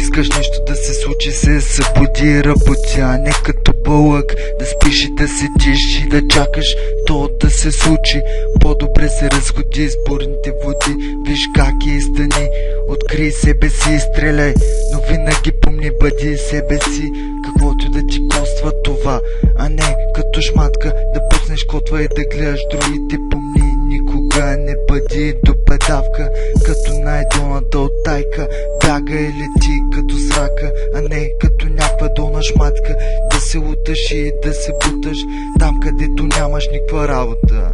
искаш нещо да се случи, се събуди и работи, а не като бълък да спиш и да седиш и да чакаш то да се случи. По-добре се разходи с бурните води, виж как е и стани, открий себе си и стреляй, но винаги помни, бъди себе си, каквото да ти коства това, а не като шматка да пуснеш котва и да гледаш другите. Помни, никога не бъди допедавка, като най-долната от тайка, бяга и лети като срака, а не като някаква долна шматка, да се луташ и да се буташ там, където нямаш никаква работа.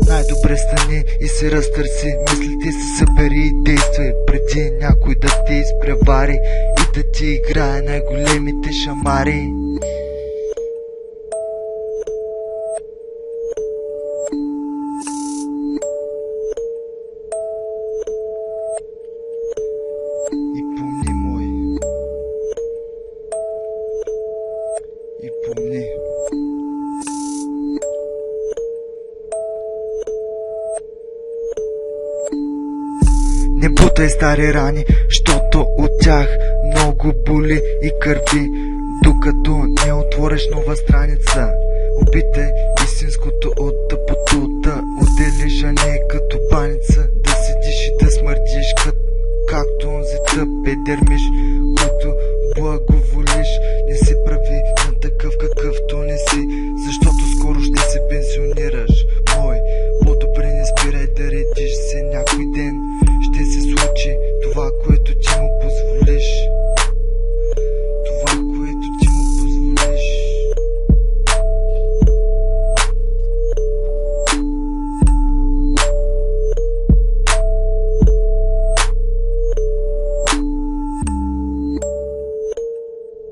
Най-добре стани и се разтърси, мислите се събери и действай, преди някой да те изпревари и да ти играе най-големите шамари. И помни, мой, и помни. Не бутай стари рани, щото от тях много боли и кърви, докато не отвориш нова страница. Опитай истинското от тъпото, да отделиш, а не като баница, да седиш и да смърдиш както онзи тъп едермиш.